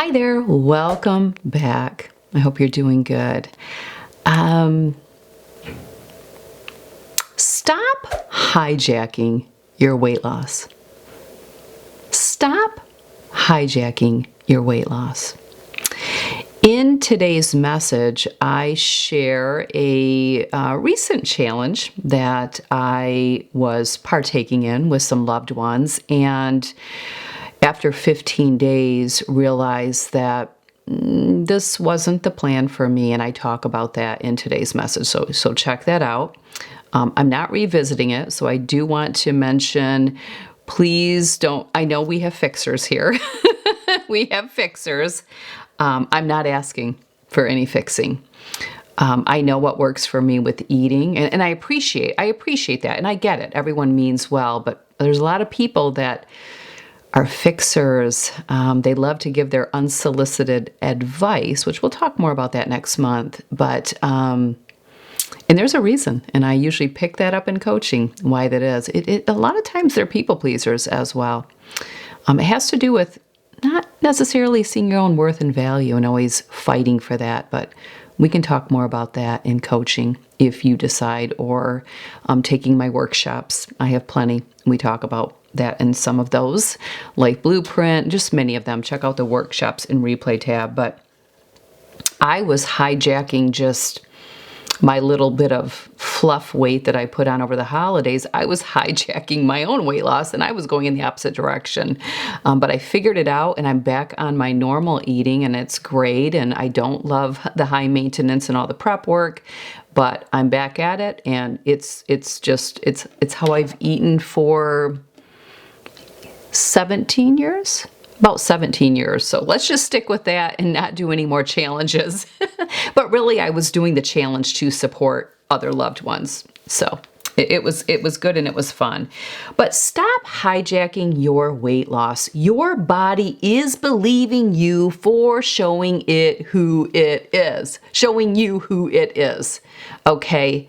Hi there, welcome back. I hope you're doing good. Stop hijacking your weight loss. Stop hijacking your weight loss. In today's message, I share a recent challenge that I was partaking in with some loved ones, and after 15 days, realized that this wasn't the plan for me, and I talk about that in today's message. So check that out. I'm not revisiting it, so I do want to mention, please don't. I know we have fixers here. We have fixers. I'm not asking for any fixing. I know what works for me with eating, and I appreciate that, and I get it. Everyone means well, but there's a lot of people that are fixers. They love to give their unsolicited advice, which we'll talk more about that next month. But and there's a reason, and I usually pick that up in coaching, why that is. A lot of times they're people pleasers as well. It has to do with not necessarily seeing your own worth and value and always fighting for that, but we can talk more about that in coaching if you decide, or taking my workshops. I have plenty. We talk about that in some of those, Life Blueprint, just many of them. Check out the workshops in replay tab. But I was hijacking just my little bit of fluff weight that I put on over the holidays. I was hijacking my own weight loss, and I was going in the opposite direction. But I figured it out, and I'm back on my normal eating, and it's great. And I don't love the high maintenance and all the prep work, but I'm back at it, and it's how I've eaten for 17 years. About 17 years. So let's just stick with that and not do any more challenges. But really, I was doing the challenge to support other loved ones. So it was good and it was fun. But stop hijacking your weight loss. Your body is believing you for showing it who it is. Showing you who it is. Okay?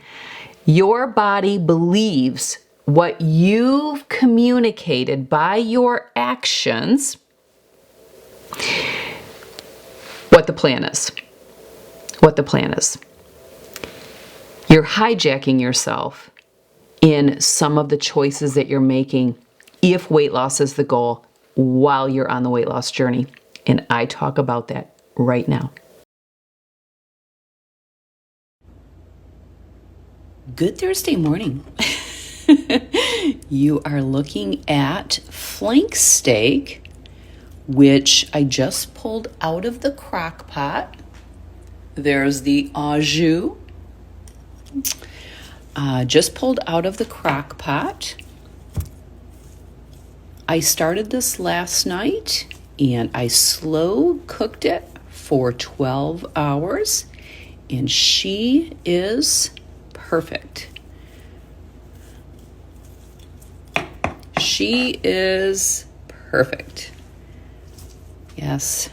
Your body believes what you've communicated by your actions, what the plan is. What the plan is. You're hijacking yourself in some of the choices that you're making if weight loss is the goal while you're on the weight loss journey. And I talk about that right now. Good Thursday morning. You are looking at flank steak, which I just pulled out of the crock pot. There's the au jus. Just pulled out of the crock pot. I started this last night, and I slow cooked it for 12 hours, and she is perfect. She is perfect. Yes.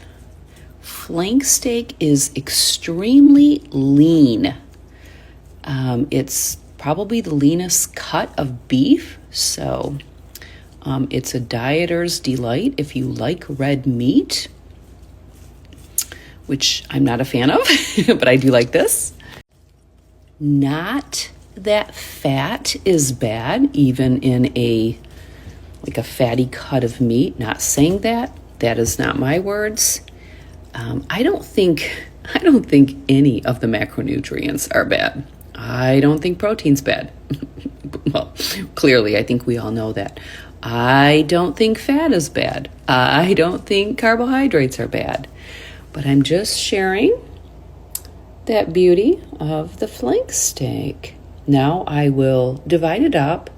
Flank steak is extremely lean. It's probably the leanest cut of beef, so it's a dieter's delight if you like red meat, which I'm not a fan of, but I do like this. Not that fat is bad, even in a fatty cut of meat. Not saying that. That is not my words. I don't think any of the macronutrients are bad. I don't think protein's bad. Well, clearly, I think we all know that. I don't think fat is bad. I don't think carbohydrates are bad. But I'm just sharing that beauty of the flank steak. Now I will divide it up,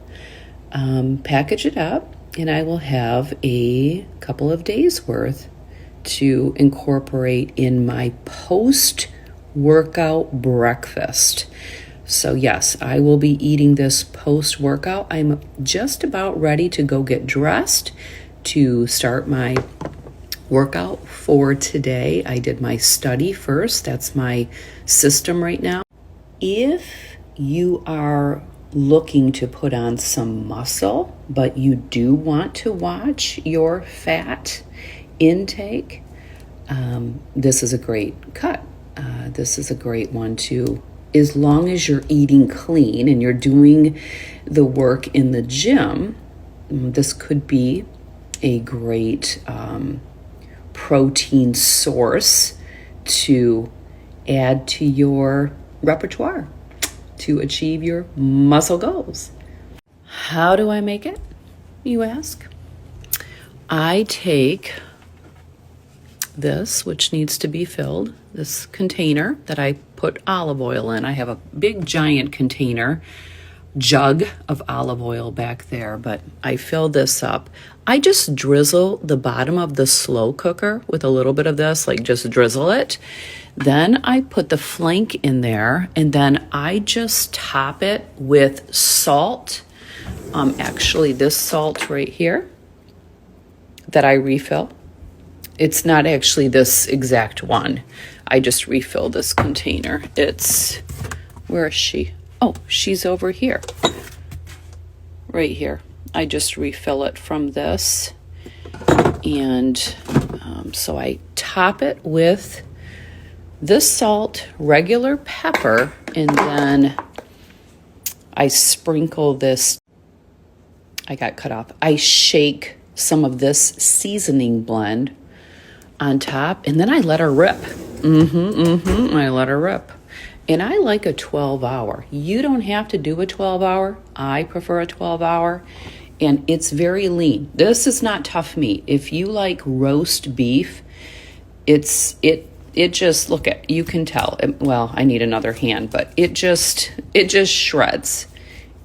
package it up, and I will have a couple of days worth to incorporate in my post-workout breakfast. So yes, I will be eating this post-workout. I'm just about ready to go get dressed to start my workout for today. I did my study first. That's my system right now. If you are looking to put on some muscle, but you do want to watch your fat intake, this is a great cut. This is a great one too. As long as you're eating clean and you're doing the work in the gym, this could be a great protein source to add to your repertoire to achieve your muscle goals. How do I make it, you ask? I take this, which needs to be filled, this container that I put olive oil in. I have a big giant container, jug of olive oil back there, but I fill this up. I just drizzle the bottom of the slow cooker with a little bit of this, like just drizzle it. Then I put the flank in there, and then I just top it with salt. Actually, this salt right here that I refill. It's not actually this exact one. I just refill this container. Where is she? Oh, she's over here. Right here. I just refill it from this. And so I top it with this salt, regular pepper, and then I sprinkle this. I got cut off. I shake some of this seasoning blend on top, and then I let her rip. I let her rip. And I like a 12-hour. You don't have to do a 12-hour. I prefer a 12-hour, and it's very lean. This is not tough meat. If you like roast beef, it just, look at, you can tell. Well, I need another hand, but it just shreds.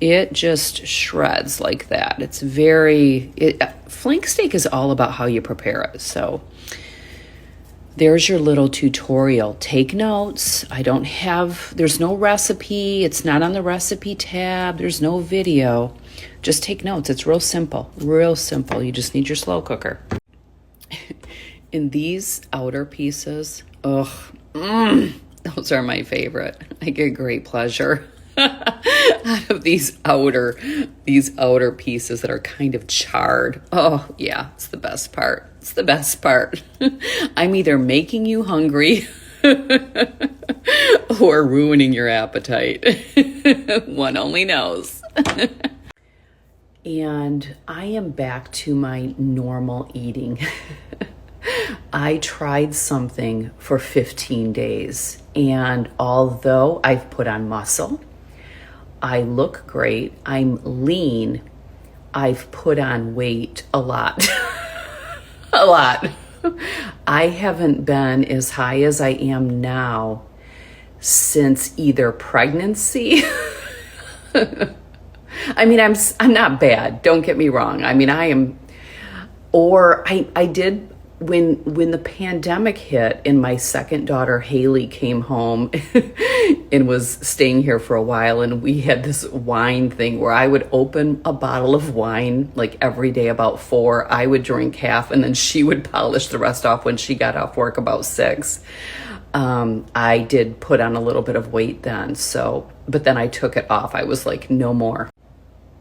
It just shreds like that. It's flank steak is all about how you prepare it. So there's your little tutorial. Take notes. There's no recipe. It's not on the recipe tab. There's no video. Just take notes. It's real simple. Real simple. You just need your slow cooker. In these outer pieces, those are my favorite. I get great pleasure out of these outer pieces that are kind of charred. Oh yeah, it's the best part. It's the best part. I'm either making you hungry or ruining your appetite. One only knows. And I am back to my normal eating. I tried something for 15 days, and although I've put on muscle, I look great, I'm lean, I've put on weight a lot. A lot. I haven't been as high as I am now since either pregnancy. I mean, I'm not bad, don't get me wrong. I mean, I did when the pandemic hit and my second daughter Haley came home and was staying here for a while, and we had this wine thing where I would open a bottle of wine like every day about 4. I would drink half, and then she would polish the rest off when she got off work about 6. I did put on a little bit of weight then, but then I took it off. I was like, no more.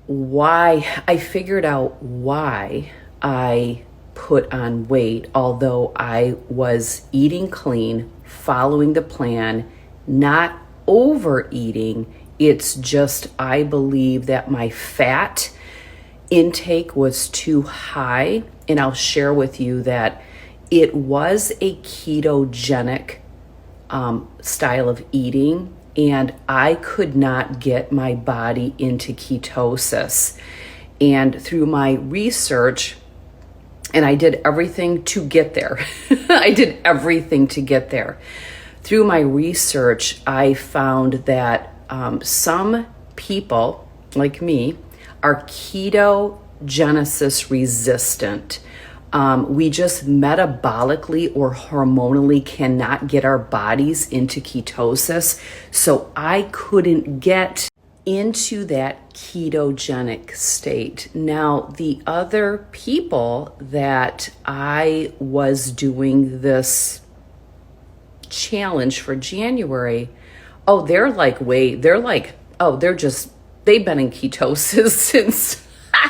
I figured out why I put on weight, although I was eating clean, following the plan, not overeating. It's just, I believe that my fat intake was too high, and I'll share with you that it was a ketogenic style of eating, and I could not get my body into ketosis. And through my research, and I did everything to get there. I did everything to get there. Through my research, I found that some people, like me, are ketogenesis resistant. We just metabolically or hormonally cannot get our bodies into ketosis. So I couldn't get into that ketogenic state. Now, the other people that I was doing this challenge for January, they've been in ketosis since a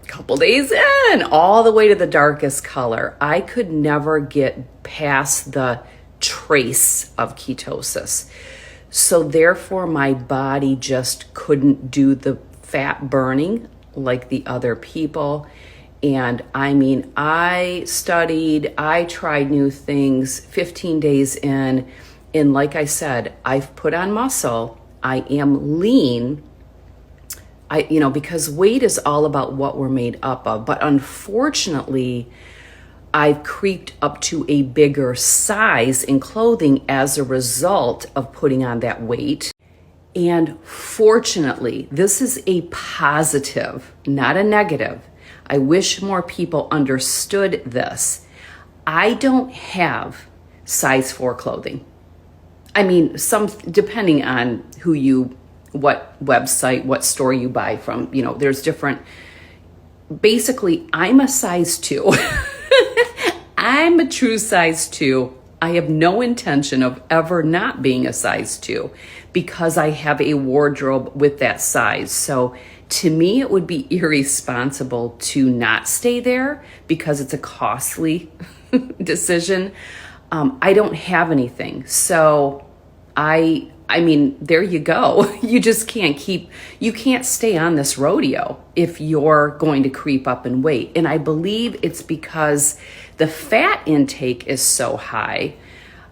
couple couple days in, all the way to the darkest color. I could never get past the trace of ketosis. So therefore, my body just couldn't do the fat burning like the other people. And I mean, I studied, I tried new things, 15 days in, and like I said, I've put on muscle. I am lean. Because weight is all about what we're made up of. But unfortunately, I've creeped up to a bigger size in clothing as a result of putting on that weight. And fortunately, this is a positive, not a negative. I wish more people understood this. I don't have size 4 clothing. I mean, depending on what website, what store you buy from, there's different. Basically, I'm a size 2. I'm a true size 2. I have no intention of ever not being a size 2 because I have a wardrobe with that size. So to me, it would be irresponsible to not stay there because it's a costly decision. I don't have anything. So I mean, there you go. You just you can't stay on this rodeo if you're going to creep up in weight. And I believe it's because the fat intake is so high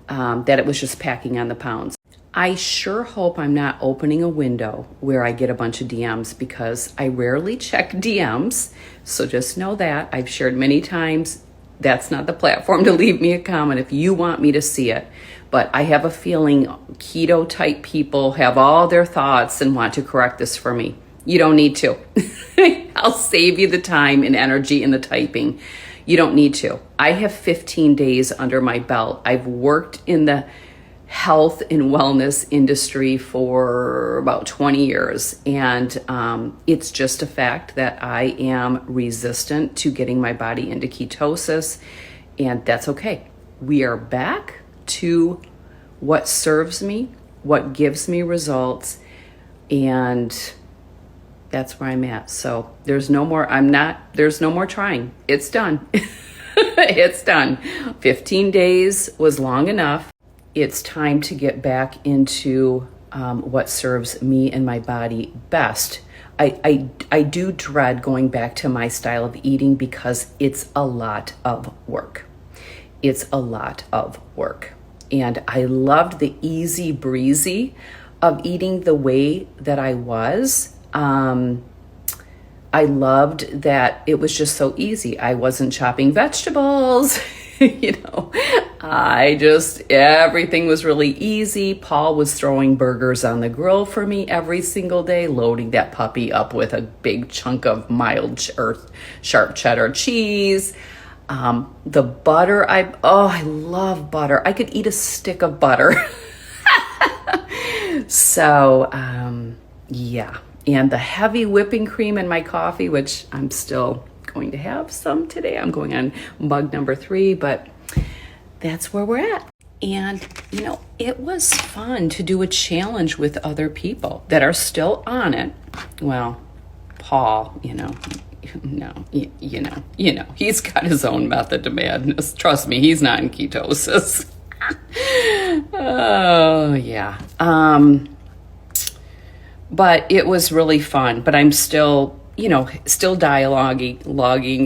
that it was just packing on the pounds. I sure hope I'm not opening a window where I get a bunch of DMs because I rarely check DMs. So just know that. I've shared many times. That's not the platform to leave me a comment if you want me to see it. But I have a feeling keto type people have all their thoughts and want to correct this for me. You don't need to. I'll save you the time and energy in the typing. You don't need to. I have 15 days under my belt. I've worked in the health and wellness industry for about 20 years. And it's just a fact that I am resistant to getting my body into ketosis. And that's okay. We are back to what serves me, what gives me results. And that's where I'm at. So there's no more trying. It's done. It's done. 15 days was long enough. It's time to get back into what serves me and my body best. I do dread going back to my style of eating because it's a lot of work. It's a lot of work. And I loved the easy breezy of eating the way that I was. I loved that it was just so easy. I wasn't chopping vegetables, everything was really easy. Paul was throwing burgers on the grill for me every single day, loading that puppy up with a big chunk of mild or sharp cheddar cheese. The butter, I love butter. I could eat a stick of butter. So, yeah. And the heavy whipping cream in my coffee, which I'm still going to have some today. I'm going on mug number 3, but that's where we're at. And, it was fun to do a challenge with other people that are still on it. Well, Paul, he's got his own method to madness. Trust me, he's not in ketosis. Oh, yeah. But it was really fun. But I'm still dialoguing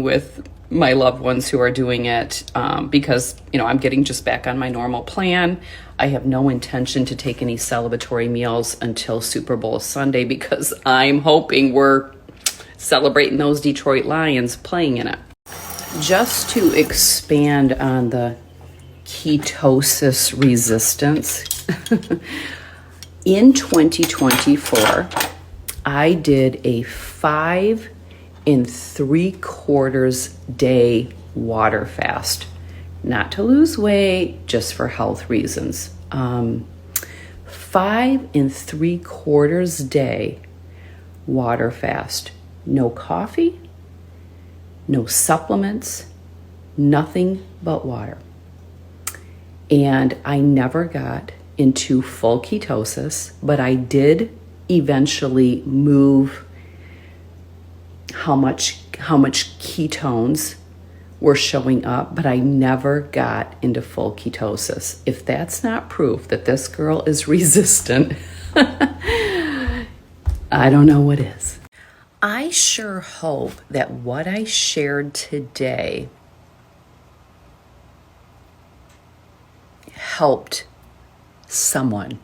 with my loved ones who are doing it because, I'm getting just back on my normal plan. I have no intention to take any celebratory meals until Super Bowl Sunday because I'm hoping we're celebrating those Detroit Lions playing in it. Just to expand on the ketosis resistance, in 2024, I did a 5 3/4 day water fast. Not to lose weight, just for health reasons. 5 3/4 day water fast. No coffee, no supplements, nothing but water. And I never got into full ketosis, but I did eventually move how much how much ketones were showing up, but I never got into full ketosis. If that's not proof that this girl is resistant, I don't know what is. I sure hope that what I shared today helped someone.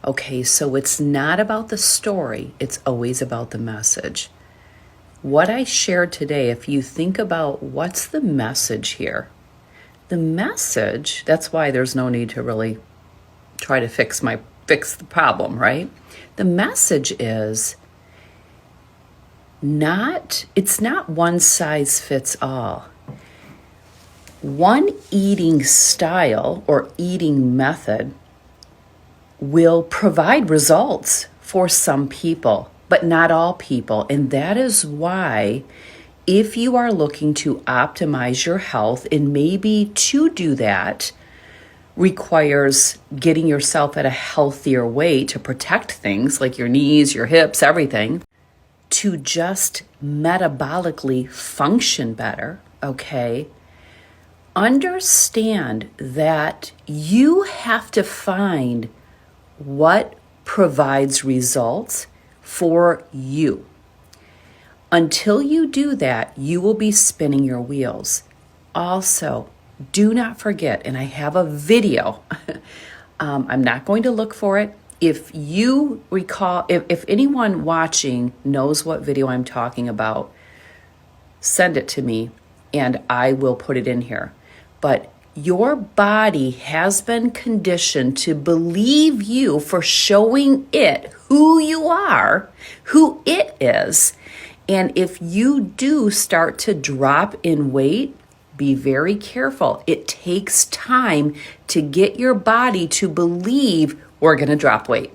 Okay, so it's not about the story, it's always about the message. What I shared today, if you think about what's the message here, the message, that's why there's no need to really try to fix the problem, right? The message is it's not one size fits all. One eating style or eating method will provide results for some people, but not all people. And that is why, if you are looking to optimize your health, and maybe to do that requires getting yourself at a healthier weight to protect things like your knees, your hips, everything, to just metabolically function better, okay? Understand that you have to find what provides results for you. Until you do that, you will be spinning your wheels. Also, do not forget, and I have a video, I'm not going to look for it. If you recall, if anyone watching knows what video I'm talking about, send it to me and I will put it in here. But your body has been conditioned to believe you for showing it who you are, who it is. And if you do start to drop in weight, be very careful. It takes time to get your body to believe we're going to drop weight.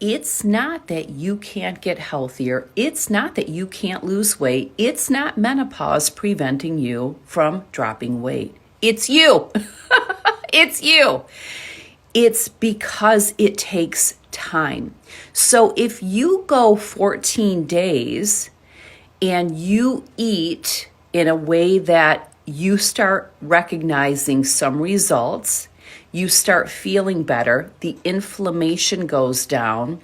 It's not that you can't get healthier. It's not that you can't lose weight. It's not menopause preventing you from dropping weight. It's you. It's you. It's because it takes time. So if you go 14 days and you eat in a way that you start recognizing some results, you start feeling better, the inflammation goes down,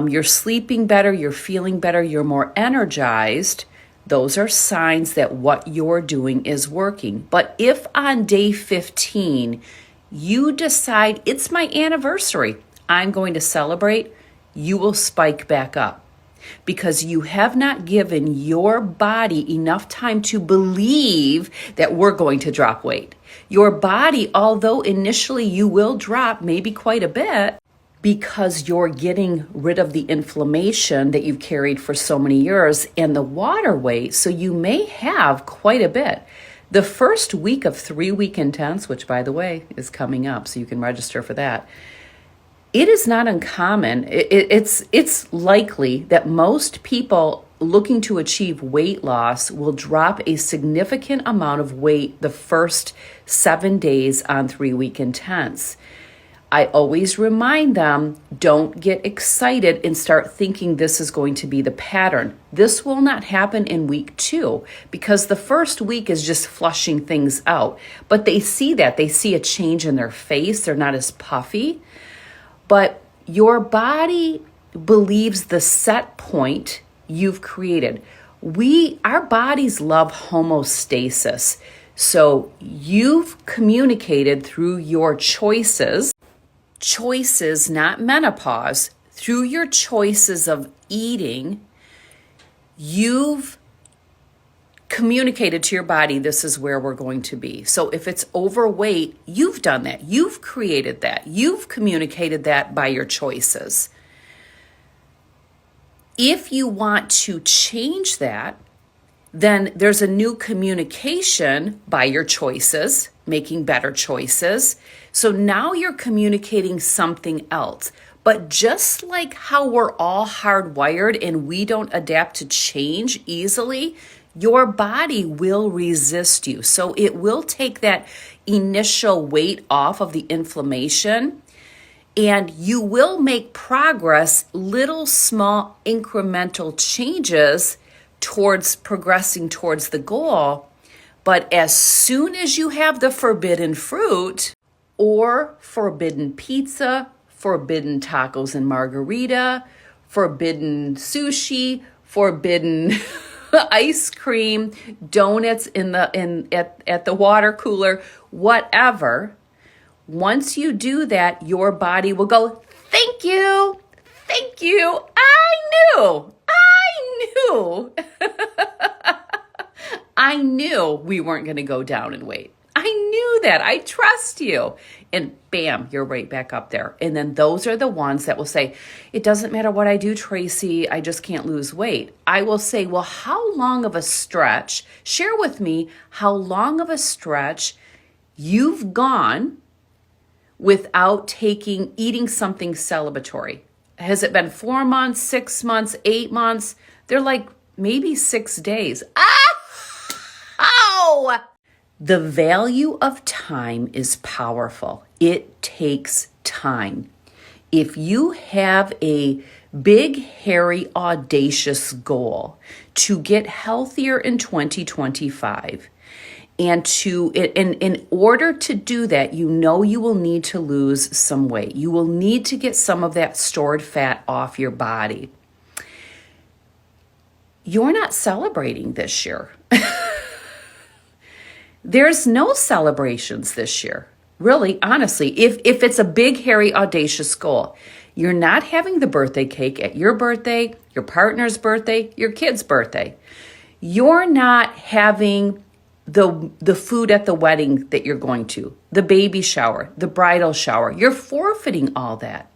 you're sleeping better, you're feeling better, you're more energized, those are signs that what you're doing is working. But if on day 15 you decide it's my anniversary, I'm going to celebrate, you will spike back up because you have not given your body enough time to believe that we're going to drop weight. Your body, although initially you will drop maybe quite a bit because you're getting rid of the inflammation that you've carried for so many years and the water weight, so you may have quite a bit. The first week of 3-week intense, which by the way is coming up, so you can register for that, it is not uncommon. It's likely that most people looking to achieve weight loss will drop a significant amount of weight the first 7 days on 3-week intense. I always remind them, don't get excited and start thinking this is going to be the pattern. This will not happen in week 2 because the first week is just flushing things out. But they see that. They see a change in their face. They're not as puffy. But your body believes the set point you've created. Our bodies love homeostasis. So you've communicated through your choices, not menopause, through your choices of eating, you've communicated to your body, this is where we're going to be. So if it's overweight, you've done that. You've created that. You've communicated that by your choices. If you want to change that, then there's a new communication by your choices, making better choices. So now you're communicating something else. But just like how we're all hardwired and we don't adapt to change easily, your body will resist you. So it will take that initial weight off of the inflammation And you will make progress, little small incremental changes towards progressing towards the goal. But as soon as you have the forbidden fruit or forbidden pizza, forbidden tacos and margarita, forbidden sushi, forbidden ice cream, donuts at the water cooler, whatever, once you do that, your body will go, thank you, thank you. I knew we weren't going to go down in weight. I knew that. I trust you. And bam, you're right back up there. And then those are the ones that will say, it doesn't matter what I do, Tracy, I just can't lose weight. I will say, well, how long of a stretch? Share with me how long of a stretch you've gone without eating something celebratory. Has it been 4 months, 6 months, 8 months? They're like maybe 6 days. Ow! The value of time is powerful. It takes time. If you have a big, hairy, audacious goal to get healthier in 2025, and in order to do that, you know you will need to lose some weight. You will need to get some of that stored fat off your body. You're not celebrating this year. There's no celebrations this year. Really, honestly, if it's a big, hairy, audacious goal, you're not having the birthday cake at your birthday, your partner's birthday, your kid's birthday. You're not having the food at the wedding that you're going to, the baby shower, the bridal shower. You're forfeiting all that.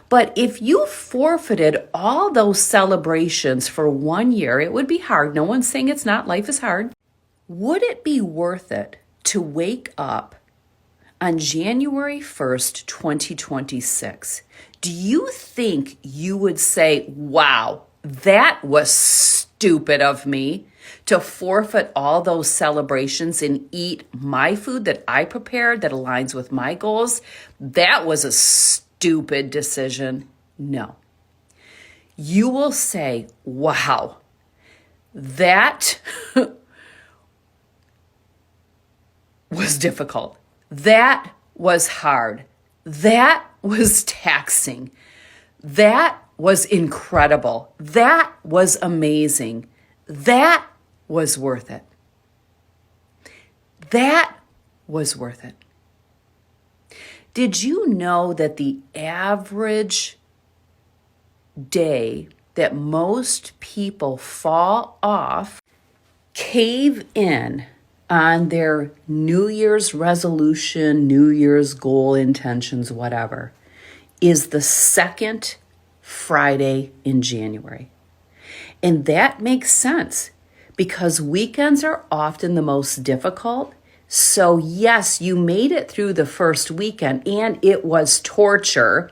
But if you forfeited all those celebrations for 1 year, it would be hard. No one's saying it's not. Life is hard. Would it be worth it to wake up on January 1st, 2026? Do you think you would say, wow, that was stupid of me to forfeit all those celebrations and eat my food that I prepared that aligns with my goals? That was a stupid decision. No. You will say, wow, that was difficult. That was hard. That was taxing. That was incredible. That was amazing. That was worth it. That was worth it. Did you know that the average day that most people fall off, cave in on their New Year's resolution, New Year's goal, intentions, whatever, is the second Friday in January? And that makes sense because weekends are often the most difficult. So yes, you made it through the first weekend and it was torture.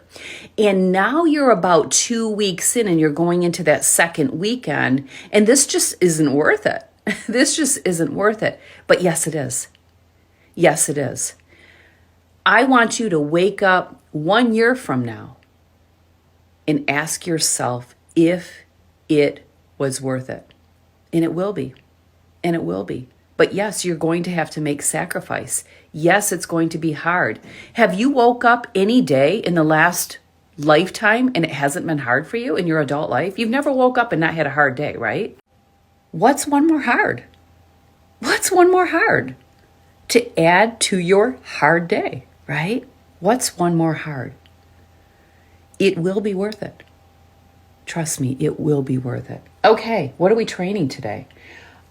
And now you're about 2 weeks in and you're going into that second weekend and this just isn't worth it. This just isn't worth it. But yes, it is. Yes, it is. I want you to wake up 1 year from now and ask yourself if it was worth it. And it will be. And it will be. But yes, you're going to have to make sacrifice. Yes, it's going to be hard. Have you woke up any day in the last lifetime and it hasn't been hard for you in your adult life? You've never woke up and not had a hard day, right? What's one more hard? What's one more hard to add to your hard day, right? What's one more hard? It will be worth it. Trust me, it will be worth it. Okay, what are we training today?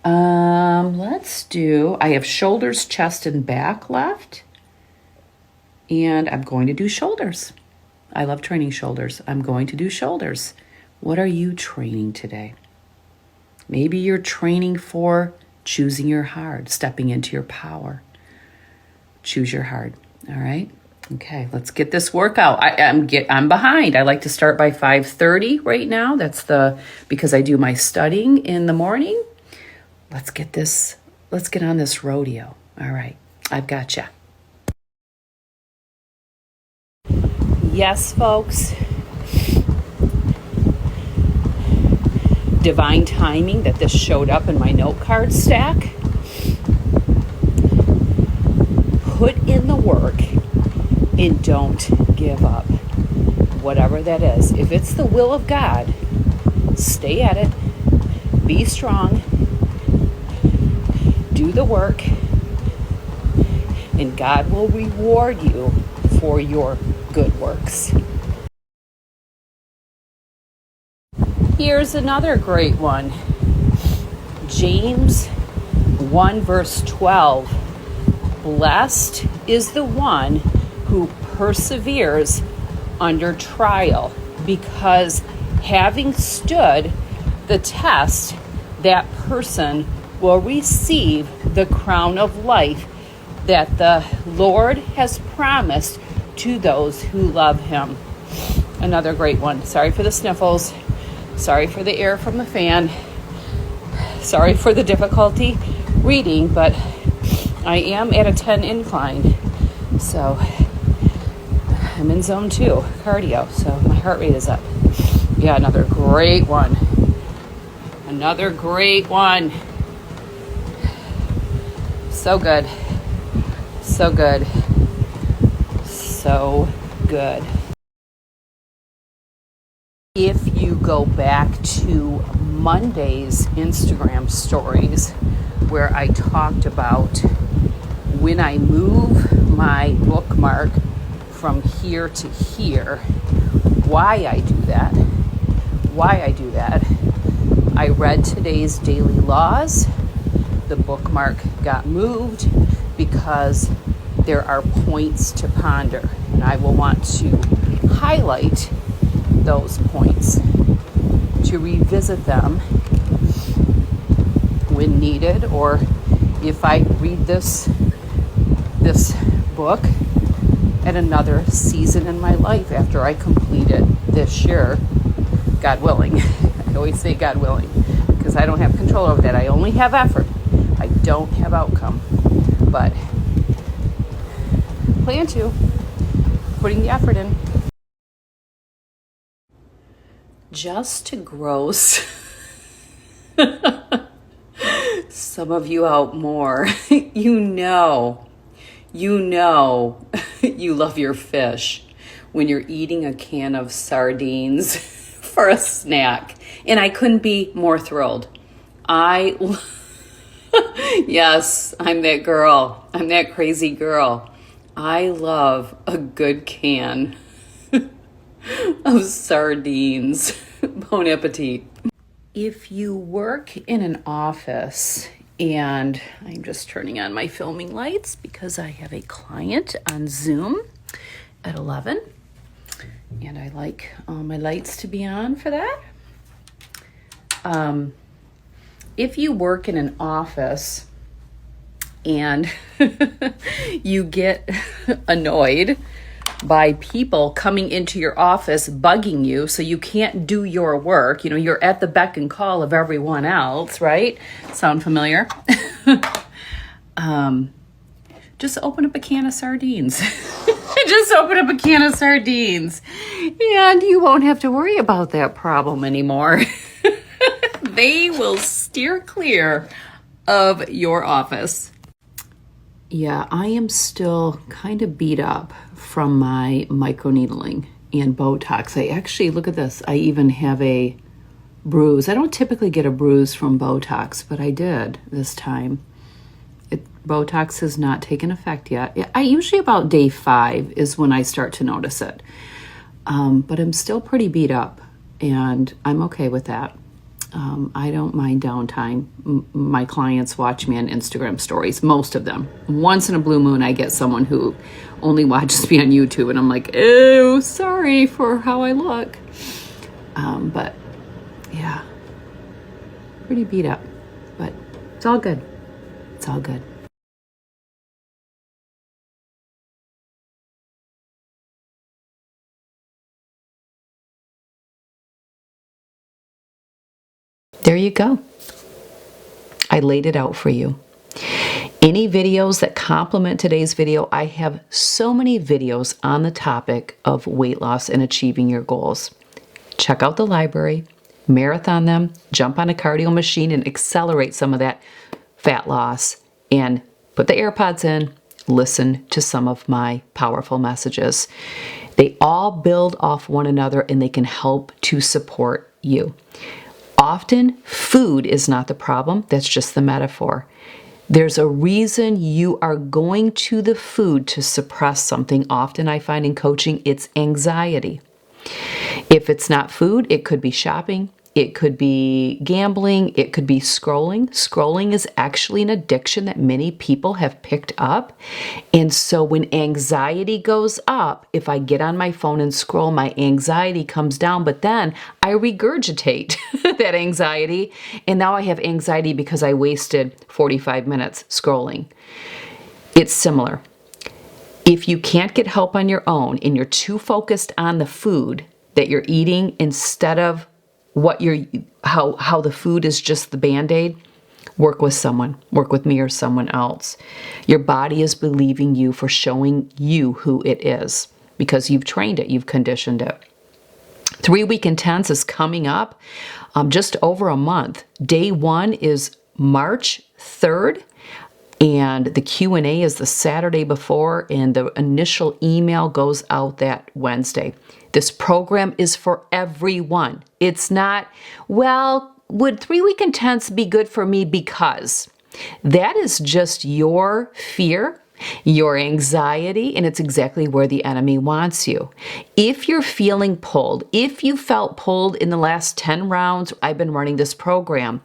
Let's do, I have shoulders, chest, and back left. And I'm going to do shoulders. I love training shoulders. I'm going to do shoulders. What are you training today? Maybe you're training for choosing your hard, stepping into your power. Choose your hard. All right. Okay, let's get this workout. I'm behind. I like to start by 5:30 right now. That's because I do my studying in the morning. Let's get on this rodeo. All right, I've got you. Yes, folks, divine timing that this showed up in my note card stack. Put in the work and don't give up. Whatever that is. If it's the will of God, stay at it. Be strong. Do the work. And God will reward you for your good works. Here's another great one. James 1 verse 12. Blessed is the one who perseveres under trial, because having stood the test, that person will receive the crown of life that the Lord has promised to those who love him. Another great one. Sorry for the sniffles. Sorry for the air from the fan. Sorry for the difficulty reading, but I am at a 10 incline, so I'm in zone 2, cardio, so my heart rate is up. Yeah, another great one. Another great one. So good. So good. So good. If you go back to Monday's Instagram stories, where I talked about when I move my bookmark from here to here, why I do that. I read today's daily laws. The bookmark got moved because there are points to ponder, and I will want to highlight those points to revisit them when needed, or if I read this book at another season in my life after I complete it this year, God willing. I always say God willing, because I don't have control over that. I only have effort. I don't have outcome. But plan to, putting the effort in. Just to gross some of you out more, you know you love your fish when you're eating a can of sardines for a snack. And I couldn't be more thrilled. Yes, I'm that girl. I'm that crazy girl. I love a good can of sardines. Bon appetit. If you work in an office, and I'm just turning on my filming lights because I have a client on Zoom at 11, and I like all my lights to be on for that. If you work in an office and you get annoyed by people coming into your office bugging you so you can't do your work, you're at the beck and call of everyone else, right? Sound familiar? Just open up a can of sardines. Just open up a can of sardines, and you won't have to worry about that problem anymore. They will steer clear of your office. Yeah, I am still kind of beat up from my microneedling and Botox. I actually, look at this, I even have a bruise. I don't typically get a bruise from Botox, but I did this time. Botox has not taken effect yet. I usually about day 5 is when I start to notice it. But I'm still pretty beat up, and I'm okay with that. I don't mind downtime. My clients watch me on Instagram stories, most of them. Once in a blue moon, I get someone who only watches me on YouTube, and I'm like, ew, sorry for how I look. But yeah, pretty beat up, but it's all good. It's all good. There you go. I laid it out for you. Any videos that complement today's video, I have so many videos on the topic of weight loss and achieving your goals. Check out the library, marathon them, jump on a cardio machine and accelerate some of that fat loss, and put the AirPods in, listen to some of my powerful messages. They all build off one another and they can help to support you. Often, food is not the problem, that's just the metaphor. There's a reason you are going to the food to suppress something. Often I find in coaching, it's anxiety. If it's not food, it could be shopping, it could be gambling, it could be scrolling. Scrolling is actually an addiction that many people have picked up. And so when anxiety goes up, if I get on my phone and scroll, my anxiety comes down, but then I regurgitate that anxiety. And now I have anxiety because I wasted 45 minutes scrolling. It's similar. If you can't get help on your own and you're too focused on the food that you're eating instead of how the food is just the Band-Aid, work with someone, work with me or someone else. Your body is believing you for showing you who it is because you've trained it, you've conditioned it. 3-week intense is coming up just over a month. Day 1 is March 3rd. And the Q&A is the Saturday before, and the initial email goes out that Wednesday. This program is for everyone. It's not, well, would 3-week intense be good for me because? That is just your fear, your anxiety, and it's exactly where the enemy wants you. If you're feeling pulled, if you felt pulled in the last 10 rounds, I've been running this program,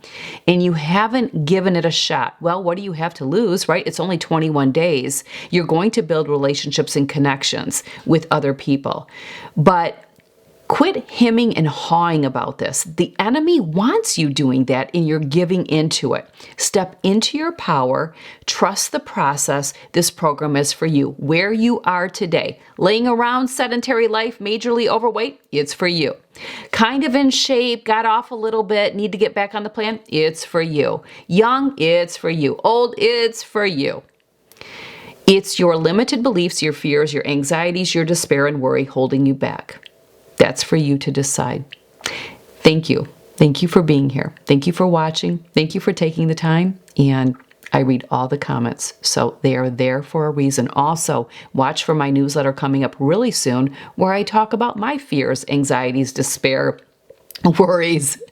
and you haven't given it a shot, well, what do you have to lose, right? It's only 21 days. You're going to build relationships and connections with other people. But quit hemming and hawing about this. The enemy wants you doing that and you're giving into it. Step into your power. Trust the process. This program is for you. Where you are today, laying around sedentary life, majorly overweight, it's for you. Kind of in shape, got off a little bit, need to get back on the plan, it's for you. Young, it's for you. Old, it's for you. It's your limited beliefs, your fears, your anxieties, your despair and worry holding you back. That's for you to decide. Thank you. Thank you for being here. Thank you for watching. Thank you for taking the time. And I read all the comments, so they are there for a reason. Also, watch for my newsletter coming up really soon where I talk about my fears, anxieties, despair, worries,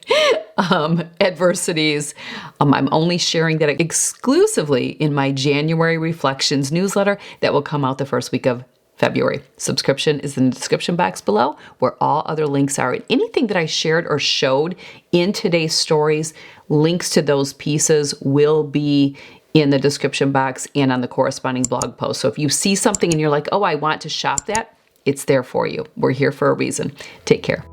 adversities. I'm only sharing that exclusively in my January Reflections newsletter that will come out the first week of February. Subscription is in the description box below where all other links are. And anything that I shared or showed in today's stories, links to those pieces will be in the description box and on the corresponding blog post. So if you see something and you're like, oh, I want to shop that, it's there for you. We're here for a reason. Take care.